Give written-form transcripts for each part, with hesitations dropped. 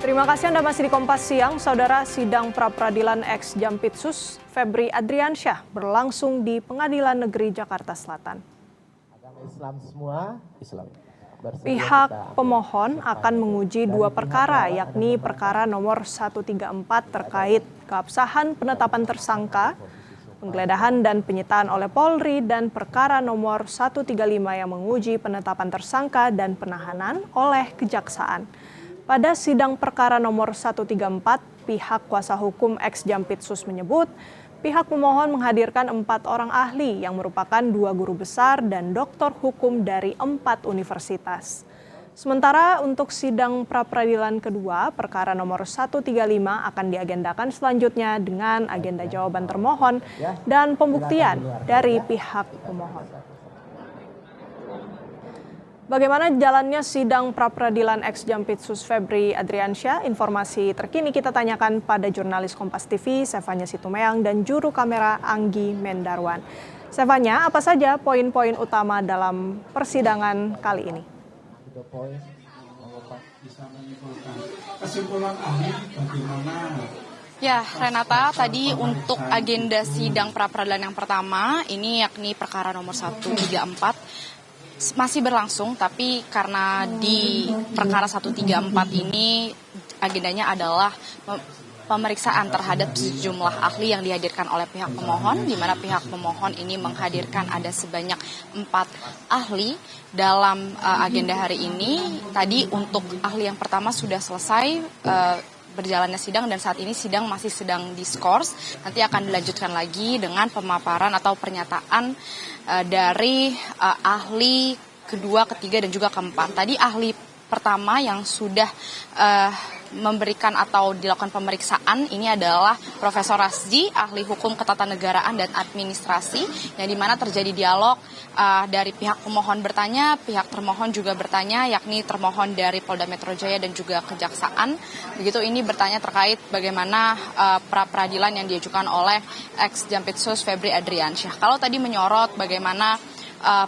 Terima kasih Anda masih di Kompas Siang. Saudara, sidang pra-peradilan ex Jampitsus Febri Adriansyah berlangsung di Pengadilan Negeri Jakarta Selatan. Agama Islam semua Islam. Pihak pemohon akan menguji dua perkara, yakni perkara nomor 134 terkait keabsahan penetapan tersangka, penggeledahan dan penyitaan oleh Polri, dan perkara nomor 135 yang menguji penetapan tersangka dan penahanan oleh Kejaksaan. Pada sidang perkara nomor 134, pihak kuasa hukum ex Jampitsus menyebut pihak pemohon menghadirkan 4 orang ahli yang merupakan 2 guru besar dan doktor hukum dari 4 universitas. Sementara untuk sidang pra-peradilan kedua, perkara nomor 135 akan diagendakan selanjutnya dengan agenda jawaban termohon dan pembuktian dari pihak pemohon. Bagaimana jalannya sidang pra-peradilan ex Jampitsus Febri Adriansyah? Informasi terkini kita tanyakan pada jurnalis Kompas TV, Sevanya Situmeang, dan juru kamera Anggi Mendarwan. Sevanya, apa saja poin-poin utama dalam persidangan kali ini? Kesimpulan ahli bagaimana? Ya, Renata, tadi untuk agenda sidang pra-peradilan yang pertama, ini yakni perkara nomor 134, masih berlangsung, tapi karena di perkara 134 ini agendanya adalah pemeriksaan terhadap sejumlah ahli yang dihadirkan oleh pihak pemohon, di mana pihak pemohon ini menghadirkan ada sebanyak 4 ahli dalam agenda hari ini. Tadi untuk ahli yang pertama sudah selesai berjalannya sidang, dan saat ini sidang masih sedang diskors. Nanti akan dilanjutkan lagi dengan pemaparan atau pernyataan dari ahli kedua, ketiga, dan juga keempat. Tadi ahli pertama yang sudah memberikan atau dilakukan pemeriksaan ini adalah Profesor Rasji, ahli hukum ketatanegaraan dan administrasi, yang dimana terjadi dialog dari pihak pemohon bertanya, pihak termohon juga bertanya, yakni termohon dari Polda Metro Jaya dan juga Kejaksaan. Begitu, ini bertanya terkait bagaimana pra-peradilan yang diajukan oleh ex Jampitsus Febri Adriansyah. Kalau tadi menyorot bagaimana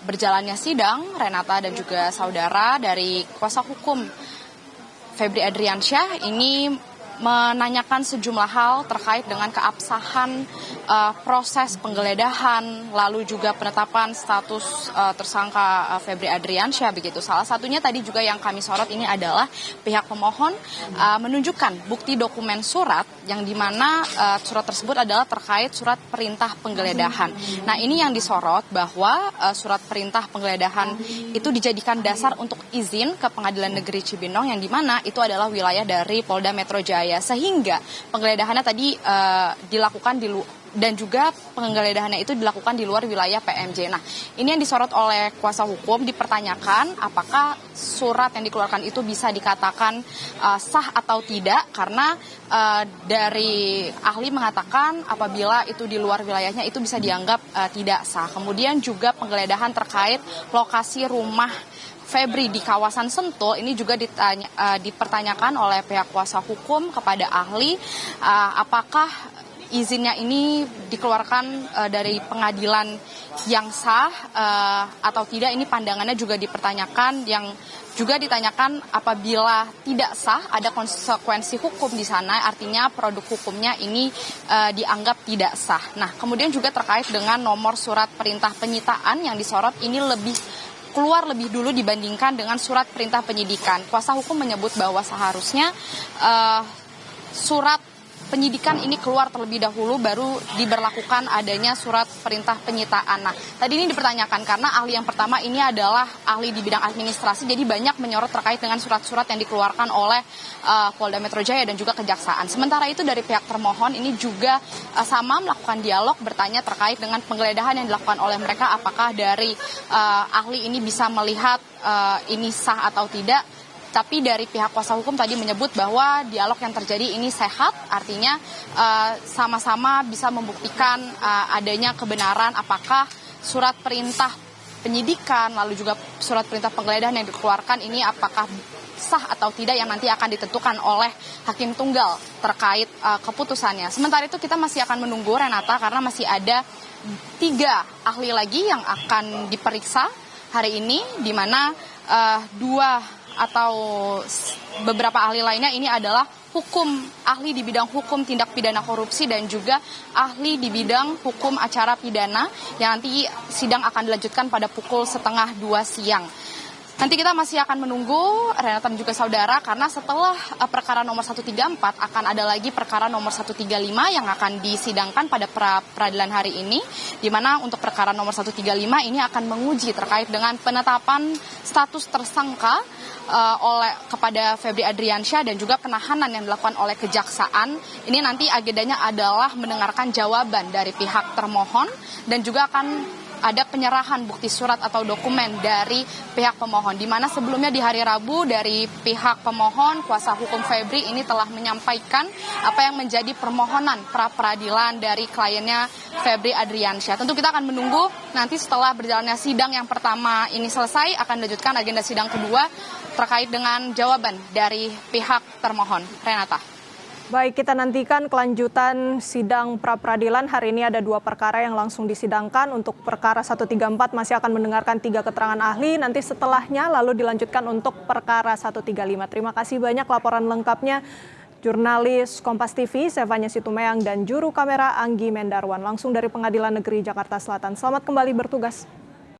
berjalannya sidang, Renata dan juga saudara, dari kuasa hukum Febri Adriansyah ini menanyakan sejumlah hal terkait dengan keabsahan proses penggeledahan, lalu juga penetapan status tersangka Febri Adriansyah begitu. Salah satunya tadi juga yang kami sorot ini adalah pihak pemohon menunjukkan bukti dokumen surat yang dimana surat tersebut adalah terkait surat perintah penggeledahan. Nah, ini yang disorot bahwa surat perintah penggeledahan itu dijadikan dasar untuk izin ke Pengadilan Negeri Cibinong, yang dimana itu adalah wilayah dari Polda Metro Jaya, sehingga penggeledahannya tadi dilakukan dan juga penggeledahannya itu dilakukan di luar wilayah PMJ. Nah, ini yang disorot oleh kuasa hukum, dipertanyakan apakah surat yang dikeluarkan itu bisa dikatakan sah atau tidak, karena dari ahli mengatakan apabila itu di luar wilayahnya itu bisa dianggap tidak sah. Kemudian juga penggeledahan terkait lokasi rumah Febri di kawasan Sentul ini juga dipertanyakan oleh pihak kuasa hukum kepada ahli, apakah izinnya ini dikeluarkan dari pengadilan yang sah atau tidak. Ini pandangannya juga dipertanyakan, yang juga ditanyakan apabila tidak sah ada konsekuensi hukum di sana, artinya produk hukumnya ini dianggap tidak sah. Nah, kemudian juga terkait dengan nomor surat perintah penyitaan yang disorot, ini keluar lebih dulu dibandingkan dengan surat perintah penyidikan. Kuasa hukum menyebut bahwa seharusnya surat penyidikan ini keluar terlebih dahulu, baru diberlakukan adanya surat perintah penyitaan. Nah, tadi ini dipertanyakan karena ahli yang pertama ini adalah ahli di bidang administrasi, jadi banyak menyorot terkait dengan surat-surat yang dikeluarkan oleh Polda Metro Jaya dan juga Kejaksaan. Sementara itu dari pihak termohon ini juga sama melakukan dialog, bertanya terkait dengan penggeledahan yang dilakukan oleh mereka, apakah dari ahli ini bisa melihat ini sah atau tidak. Tapi dari pihak kuasa hukum tadi menyebut bahwa dialog yang terjadi ini sehat, artinya sama-sama bisa membuktikan adanya kebenaran apakah surat perintah penyidikan lalu juga surat perintah penggeledahan yang dikeluarkan ini apakah sah atau tidak, yang nanti akan ditentukan oleh hakim tunggal terkait keputusannya. Sementara itu kita masih akan menunggu, Renata, karena masih ada 3 ahli lagi yang akan diperiksa hari ini, di mana 2 atau beberapa ahli lainnya ini adalah ahli di bidang hukum tindak pidana korupsi dan juga ahli di bidang hukum acara pidana yang nanti sidang akan dilanjutkan pada pukul 1:30 siang. Nanti kita masih akan menunggu Renata dan juga saudara karena setelah perkara nomor 134 akan ada lagi perkara nomor 135 yang akan disidangkan pada peradilan hari ini, di mana untuk perkara nomor 135 ini akan menguji terkait dengan penetapan status tersangka kepada Febri Adriansyah dan juga penahanan yang dilakukan oleh kejaksaan. Ini nanti agendanya adalah mendengarkan jawaban dari pihak termohon dan juga akan ada penyerahan bukti surat atau dokumen dari pihak pemohon, di mana sebelumnya di hari Rabu dari pihak pemohon, kuasa hukum Febri ini telah menyampaikan apa yang menjadi permohonan pra-peradilan dari kliennya Febri Adriansyah. Tentu kita akan menunggu nanti setelah berjalannya sidang yang pertama ini selesai, akan dilanjutkan agenda sidang kedua terkait dengan jawaban dari pihak termohon. Renata. Baik, kita nantikan kelanjutan sidang pra-peradilan. Hari ini ada 2 perkara yang langsung disidangkan. Untuk perkara 134 masih akan mendengarkan 3 keterangan ahli. Nanti setelahnya lalu dilanjutkan untuk perkara 135. Terima kasih banyak laporan lengkapnya jurnalis Kompas TV, Sevanya Situmeang, dan juru kamera Anggi Mendarwan. Langsung dari Pengadilan Negeri Jakarta Selatan. Selamat kembali bertugas.